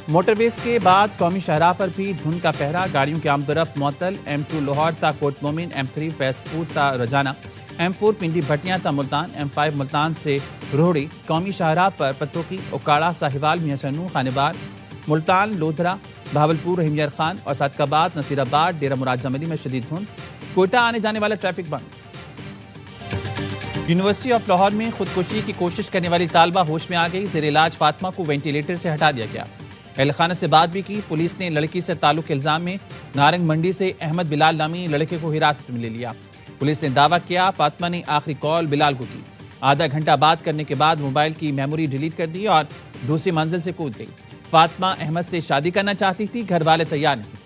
Motor ویز کے بعد قومی شاہراہ پر بھی دھند کا پہرا، گاڑیوں کی آمدورفت معطل۔ M2 لاہور تا کوٹ مومن، M3 فیضپور تا رجانہ، M4 پنڈی بھٹیاں تا ملتان، M5 ملتان سے روہڑی۔ قومی شاہراہ پر پتوکی، اوکاڑا، ساہیوال، میاں چنو، خانیبار، ملتان، لودھرا، بہاولپور، رحیم یار خان اور صادقآباد، نصیر آباد، ڈیرہ مراد جملی میں شدید دھند۔ کوئٹہ آنے جانے والا ٹریفک بند۔ یونیورسٹی آف لاہور میں خودکشی کی کوشش کرنے والی طالبہ ہوش میں آ گئی، زیر علاج فاطمہ کو وینٹیلیٹر سے ہٹا دیا گیا۔ اہل خانہ سے بات بھی کی، پولیس نے لڑکی سے تعلق کے الزام میں نارنگ منڈی سے احمد بلال نامی لڑکے کو حراست میں لے لیا۔ پولیس نے دعویٰ کیا فاطمہ نے آخری کال بلال کو کی، آدھا گھنٹہ بات کرنے کے بعد موبائل کی میموری ڈیلیٹ کر دی اور دوسری منزل سے کود گئی۔ فاطمہ احمد سے شادی کرنا چاہتی تھی، گھر والے تیار نہیں تھے۔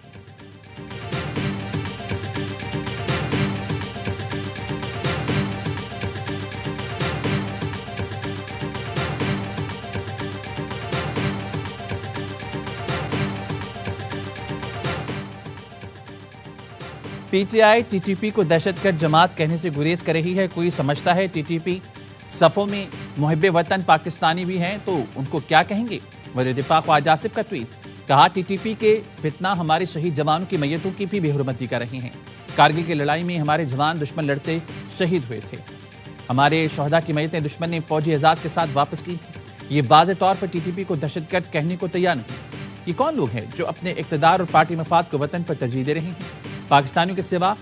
P T I T T P کو دہشت گرد جماعت کہنے سے گریز کر رہی ہے۔ کوئی سمجھتا ہے ٹی ٹی پی صفوں میں محب وطن پاکستانی بھی ہیں تو ان کو کیا کہیں گے؟ وزیر دفاع خواجہ آصف کا ٹویٹ، کہا ٹی ٹی پی کے فتنہ ہمارے شہید جوانوں کی میتوں کی بھی بے حرمتی کر رہے ہیں۔ کارگل کی لڑائی میں ہمارے جوان دشمن لڑتے شہید ہوئے تھے، ہمارے شہداء کی میتیں دشمن نے فوجی اعزاز کے ساتھ واپس کی تھی۔ یہ واضح طور پر ٹی ٹی پی کو دہشت گرد کہنے کو تیار نہیں۔ یہ کون لوگ ہیں جو اپنے اقتدار اور پارٹی مفاد کو وطن پر ترجیح دے رہے ہیں؟ پاکستانیوں کے سوا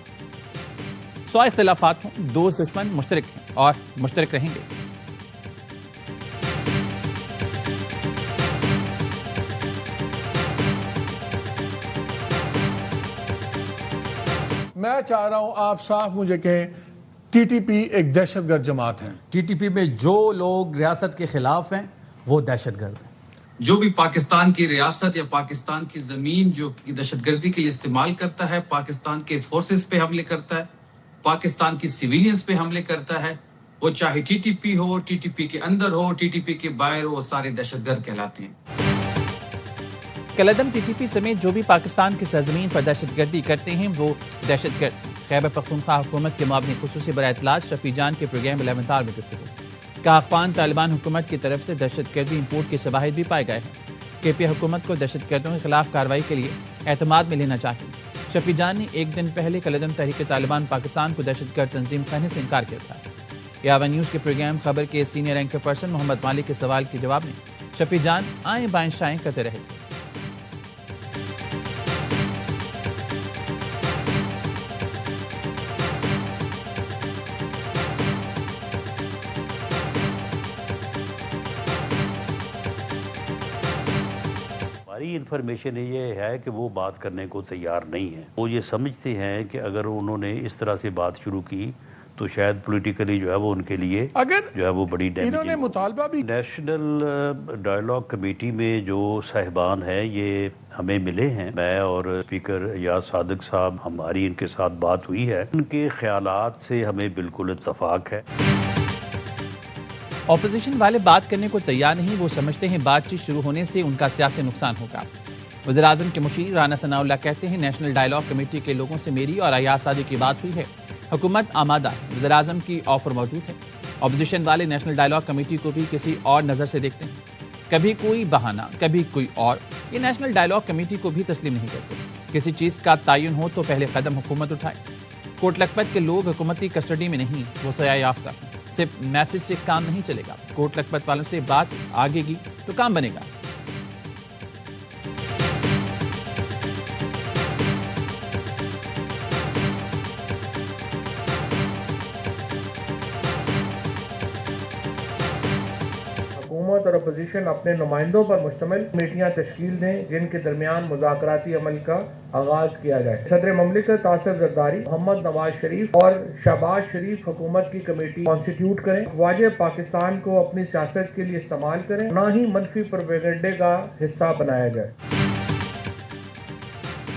100 اختلافات ہوں، دوست دشمن مشترک ہیں اور مشترک رہیں گے۔ میں چاہ رہا ہوں آپ صاف مجھے کہیں ٹی ٹی پی ایک دہشت گرد جماعت ہے۔ ٹی ٹی پی میں جو لوگ ریاست کے خلاف ہیں وہ دہشت گرد ہیں۔ جو بھی پاکستان کی ریاست یا پاکستان کی زمین جو دہشت گردی کے لیے استعمال کرتا ہے، پاکستان کے فورسز پہ حملے کرتا ہے، پاکستان کی سیویلینز پہ حملے کرتا ہے، وہ چاہے ٹی ٹی پی ہو، ٹی ٹی پی کے اندر ہو، ٹی ٹی پی کے باہر ہو، وہ سارے دہشت گرد کہلاتے ہیں۔ کالعدم ٹی ٹی پی سمیت جو بھی پاکستان کی سرزمین پر دہشت گردی کرتے ہیں وہ دہشت گرد ہیں۔ خیبر پختونخوا حکومت کے معاون خصوصی برائے اطلاعات شفیع جان کے پروگرام 11 آور میں گفتگو، کہا افغان طالبان حکومت کی طرف سے دہشت گردی امپورٹ کے شواہد بھی پائے گئے ہیں۔ کے پی حکومت کو دہشت گردوں کے خلاف کارروائی کے لیے اعتماد میں لینا چاہیے۔ شفیع جان نے ایک دن پہلے کالعدم تحریک طالبان پاکستان کو دہشت گرد تنظیم کہنے سے انکار کیا تھا۔ یاون نیوز کے پروگرام خبر کے سینئر اینکر پرسن محمد مالک کے سوال کے جواب میں شفیع جان آئیں بائیں شائیں کرتے رہے تھے۔ ہماری انفارمیشن یہ ہے کہ وہ بات کرنے کو تیار نہیں ہے۔ وہ یہ سمجھتے ہیں کہ اگر انہوں نے اس طرح سے بات شروع کی تو شاید پولیٹیکلی جو ہے وہ ان کے لیے اگر جو ہے وہ بڑی ڈیمیجنگ انہوں نے مطالبہ بھی نیشنل ڈائیلاگ کمیٹی میں جو صاحبان ہیں یہ ہمیں ملے ہیں، میں اور اسپیکر ایاز صادق صاحب، ہماری ان کے ساتھ بات ہوئی ہے، ان کے خیالات سے ہمیں بالکل اتفاق ہے۔ اپوزیشن والے بات کرنے کو تیار نہیں، وہ سمجھتے ہیں بات چیت شروع ہونے سے ان کا سیاسی نقصان ہوگا۔ وزیر اعظم کے مشیر رانا ثناء اللہ کہتے ہیں نیشنل ڈائیلاگ کمیٹی کے لوگوں سے میری اور ایاز صادق کی بات ہوئی ہے، حکومت آمادہ ہے، وزیر اعظم کی آفر موجود ہے۔ اپوزیشن والے نیشنل ڈائیلاگ کمیٹی کو بھی کسی اور نظر سے دیکھتے ہیں، کبھی کوئی بہانہ کبھی کوئی اور، یہ نیشنل ڈائیلاگ کمیٹی کو بھی تسلیم نہیں کرتے۔ کسی چیز کا تعین ہو تو پہلے قدم حکومت اٹھائے۔ کوٹ لکھپت کے لوگ حکومتی کسٹڈی میں نہیں، وہ سزا یافتہ ہیں، صرف میسج سے کام نہیں چلے گا۔ کوٹ لکھپت والوں سے بات آگے گی تو کام بنے گا۔ حکومت اور اپوزیشن اپنے نمائندوں پر مشتمل کمیٹیاں تشکیل دیں جن کے درمیان مذاکراتی عمل کا آغاز کیا جائے۔ صدر مملکت آصف زرداری، محمد نواز شریف اور شہباز شریف حکومت کی کمیٹی کانسٹیٹیوٹ کریں، افواج پاکستان کو اپنی سیاست کے لیے استعمال کریں، نہ ہی منفی پروپیگنڈے کا حصہ بنایا جائے۔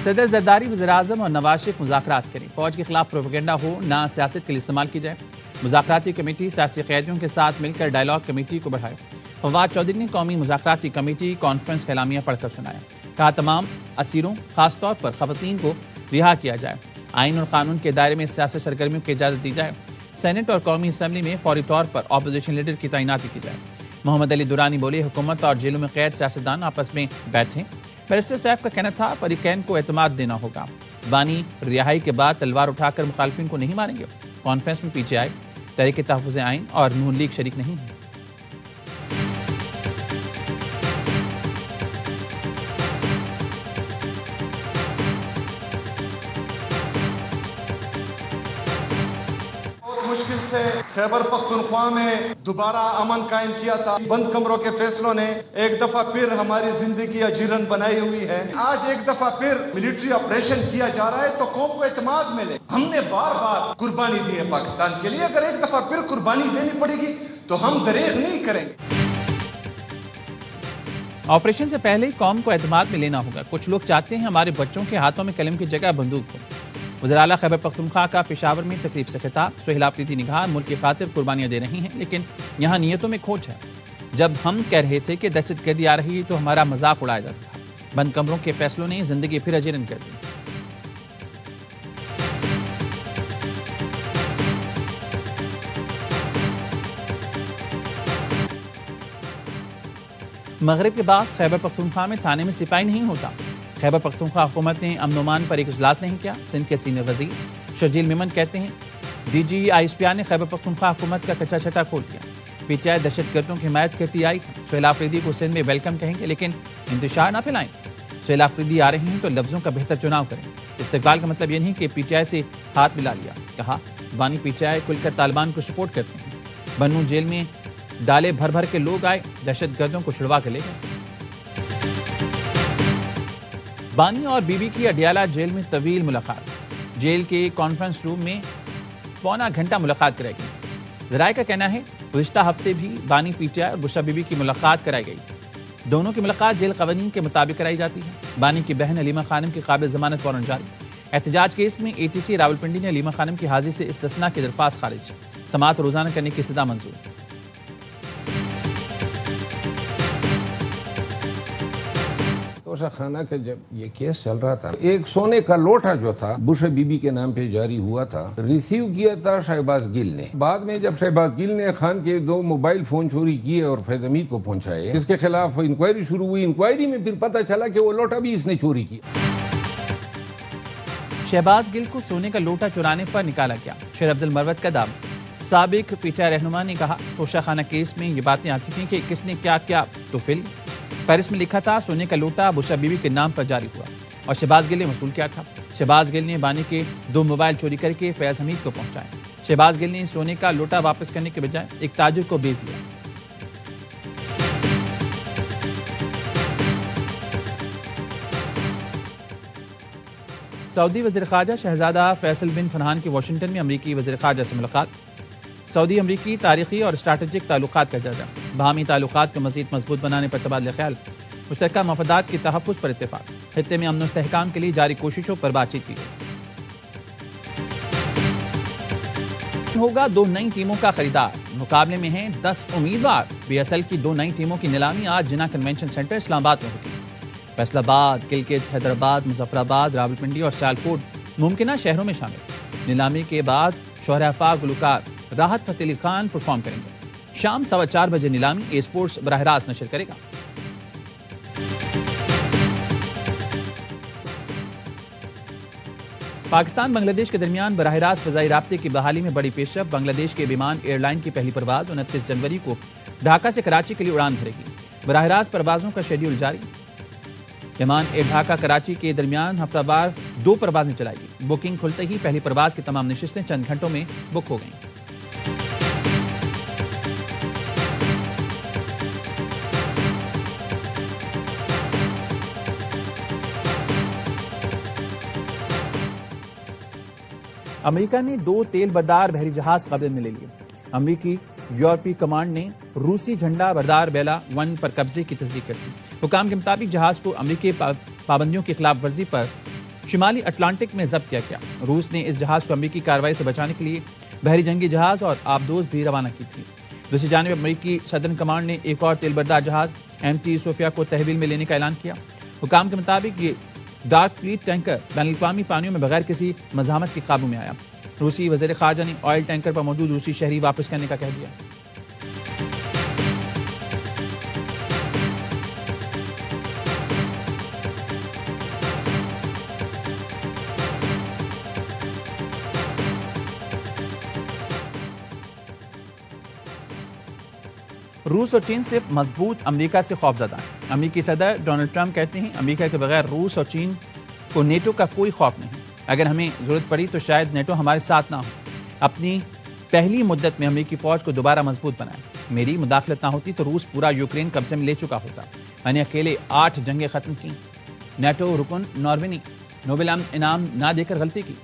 صدر زرداری وزیر اعظم اور نواز شریف مذاکرات کریں، فوج کے خلاف پروپیگنڈا ہو نہ سیاست کے لیے استعمال کی جائے۔ مذاکراتی کمیٹی سیاسی قیدیوں کے ساتھ مل کر ڈائیلاگ کمیٹی کو بڑھائے۔ فواد چودھری نے قومی مذاکراتی کمیٹی کانفرنس کا اعلامیہ پڑھ کر سنایا، کہا تمام اسیروں خاص طور پر خواتین کو رہا کیا جائے، آئین اور قانون کے دائرے میں سیاسی سرگرمیوں کی اجازت دی جائے، سینٹ اور قومی اسمبلی میں فوری طور پر اپوزیشن لیڈر کی تعیناتی کی جائے، محمد علی دورانی بولے حکومت اور جیلوں میں قید سیاستدان آپس میں بیٹھیں۔ بیرسٹر سیف کا کہنا تھا فریقین کو اعتماد دینا ہوگا، بانی رہائی کے بعد تلوار اٹھا کر مخالفین کو نہیں ماریں گے۔ کانفرنس میں پی ٹی آئی، تحریک تحفظ آئین اور نون لیگ شریک نہیں ہیں۔ مشکل سے خیبر پختونخوا میں دوبارہ امن قائم کیا تھا۔ بند کمروں کے فیصلوں نے ایک دفعہ پھر ہماری زندگی اجیرن بنائی ہوئی ہے۔ آج ایک دفعہ پھر ملٹری آپریشن کیا جا رہا ہے تو قوم کو اعتماد ملے۔ ہم نے بار بار قربانی دی ہے پاکستان کے لیے، اگر ایک دفعہ پھر قربانی دینی پڑے گی تو ہم دریغ نہیں کریں گے۔ آپریشن سے پہلے ہی قوم کو اعتماد میں لینا ہوگا۔ کچھ لوگ چاہتے ہیں ہمارے بچوں کے ہاتھوں میں قلم کی جگہ بندوق ہو۔ وزیر اعلیٰ خیبر پختونخوا کا پشاور میں تقریب سے خطاب۔ سہیل آفریدی نے کہا ملک کی خاطر قربانیاں دے رہی ہیں، لیکن یہاں نیتوں میں کھوٹ ہے۔ جب ہم کہہ رہے تھے کہ دہشت گردی آ رہی ہے تو ہمارا مذاق اڑایا جاتا تھا۔ بند کمروں کے فیصلوں نے زندگی پھر اجیرن کر دی۔ مغرب کے بعد خیبر پختونخوا میں تھانے میں سپاہی نہیں ہوتا۔ خیبر پختونخوا حکومت نے امن و امان پر ایک اجلاس نہیں کیا۔ سندھ کے سینئر وزیر شرجیل میمن کہتے ہیں D G I S P R نے خیبر پختونخوا حکومت کا کچا چھٹا کھول دیا۔ پی ٹی آئی دہشت گردوں کی حمایت کرتی آئی ہے۔ سہیل آفریدی کو سندھ میں ویلکم کہیں گے لیکن انتشار نہ پھیلائیں۔ سہیل آفریدی آ رہے ہیں تو لفظوں کا بہتر چناؤ کریں۔ استقبال کا مطلب یہ نہیں کہ پی ٹی آئی سے ہاتھ ملا لیا۔ کہا بانی پی ٹی آئی کھل کر طالبان کو سپورٹ کرتے ہیں۔ بنوں جیل میں ڈالے بھر بھر کے لوگ آئے، دہشت گردوں کو چھڑوا کے لے گئے۔ بانی اور بی بی کی اڈیالہ جیل میں طویل ملاقات۔ جیل کے کانفرنس روم میں پونا گھنٹہ ملاقات کرائی گئی۔ ذرائع کا کہنا ہے گزشتہ ہفتے بھی بانی پی ٹی آئی اور بشرا بی بی کی ملاقات کرائی گئی۔ دونوں کی ملاقات جیل قوانین کے مطابق کرائی جاتی ہے۔ بانی کی بہن علیمہ خانم کی قابل ضمانت وارنٹ جاری۔ احتجاج کیس میں اے ٹی سی راولپنڈی نے علیمہ خانم کی حاضری سے استثناء کی درخواست خارج۔ سماعت روزانہ کرنے کی استدعا منظور۔ توشہ خانہ کا جب یہ کیس چل رہا تھا، ایک سونے کا لوٹا جو تھا بشرا بی بی کے نام پہ جاری ہوا تھا، ریسیو کیا تھا شہباز گل نے۔ بعد میں جب شہباز گل نے خان کے 2 موبائل فون چوری کیے اور فیض حمید کو پہنچائے، اس کے خلاف انکوائری شروع ہوئی۔ انکوائری میں پھر پتہ چلا کہ وہ لوٹا بھی اس نے چوری کیا۔ شہباز گل کو سونے کا لوٹا چرانے پر نکالا گیا، شیر افضل مروت کا دعویٰ۔ سابق پی ٹی آئی رہنما نے کہا توشہ خانہ کیس میں یہ باتیں آتی تھیں کہ کس نے کیا کیا تو فل فہرست میں لکھا تھا سونے کا لوٹا بشرا بی بی کے نام پر جاری ہوا اور شہباز گل نے وصول کیا تھا۔ شہباز گل نے بانی کے 2 موبائل چوری کر کے فیض حمید کو پہنچائے۔ شہباز گل نے سونے کا لوٹا واپس کرنے کے بجائے ایک تاجر کو بیچ دیا۔ سعودی وزیر خارجہ شہزادہ فیصل بن فرحان کی واشنگٹن میں امریکی وزیر خارجہ سے ملاقات۔ سعودی امریکی تاریخی اور اسٹریٹجک تعلقات کا جائزہ۔ باہمی تعلقات کو مزید مضبوط بنانے پر تبادلہ خیال۔ مشترکہ مفادات کے تحفظ پر اتفاق۔ خطے میں امن و استحکام کے لیے جاری کوششوں پر بات چیت کی گئی۔ ہوگا 2 نئی ٹیموں کا خریدار۔ مقابلے میں ہیں 10 امیدوار۔ بی ایس ایل کی 2 نئی ٹیموں کی نیلامی آج جناح کنونشن سینٹر اسلام آباد میں ہوگی۔ فیصل آباد، گلگت، حیدرآباد، مظفر آباد، راولپنڈی اور سیالکوٹ ممکنہ شہروں میں شامل۔ نیلامی کے بعد شہرہ پاک گلوکار راحت فتح علی خان پرفارم کریں گے۔ شام 4:15 بجے نیلامی اے اسپورٹس براہ راست نشر کرے گا۔ پاکستان بنگلہ دیش کے درمیان براہ راست فضائی رابطے کی بحالی میں بڑی پیش رفت۔ بنگلہ دیش کے بیمان ایئر لائن کی پہلی پرواز 29 جنوری کو ڈھاکہ سے کراچی کے لیے اڑان بھرے گی۔ براہ راست پروازوں کا شیڈیول جاری۔ بیمان ایئر ڈھاکہ کراچی کے درمیان ہفتہ وار 2 پروازیں چلائے گی۔ بکنگ کھلتے ہی پہلی پرواز کی تمام نشستیں چند گھنٹوں میں بک ہو گئیں۔ امریکہ نے 2 تیل بردار بحری جہاز قبضے میں لے لیے۔ امریکی یورپی کمانڈ نے روسی جھنڈا بردار بیلا 1 پر قبضے کی تصدیق کر دی۔ حکام کے مطابق جہاز کو امریکی پابندیوں کی خلاف ورزی پر شمالی اٹلانٹک میں ضبط کیا گیا۔ روس نے اس جہاز کو امریکی کارروائی سے بچانے کے لیے بحری جنگی جہاز اور آبدوز بھی روانہ کی تھی۔ دوسری جانب امریکی صدرن کمانڈ نے ایک اور تیل بردار جہاز MT صوفیہ کو تحویل میں لینے کا اعلان کیا۔ حکام کے مطابق یہ ڈارک فلیٹ ٹینکر بین الاقوامی پانیوں میں بغیر کسی مزاحمت کے قابو میں آیا۔ روسی وزیر خارجہ نے آئل ٹینکر پر موجود روسی شہری واپس کرنے کا کہہ دیا۔ روس اور چین صرف مضبوط امریکہ سے خوفزدہ ہیں۔ امریکی صدر ڈونلڈ ٹرمپ کہتے ہیں امریکہ کے بغیر روس اور چین کو نیٹو کا کوئی خوف نہیں، اگر ہمیں ضرورت پڑی تو شاید نیٹو ہمارے ساتھ نہ ہو۔ اپنی پہلی مدت میں امریکی فوج کو دوبارہ مضبوط بنائیں۔ میری مداخلت نہ ہوتی تو روس پورا یوکرین قبضے میں لے چکا ہوتا۔ میں نے اکیلے 8 جنگیں ختم کی۔ نیٹو رکن ناروے نے نوبل انعام نہ دے کر غلطی کی۔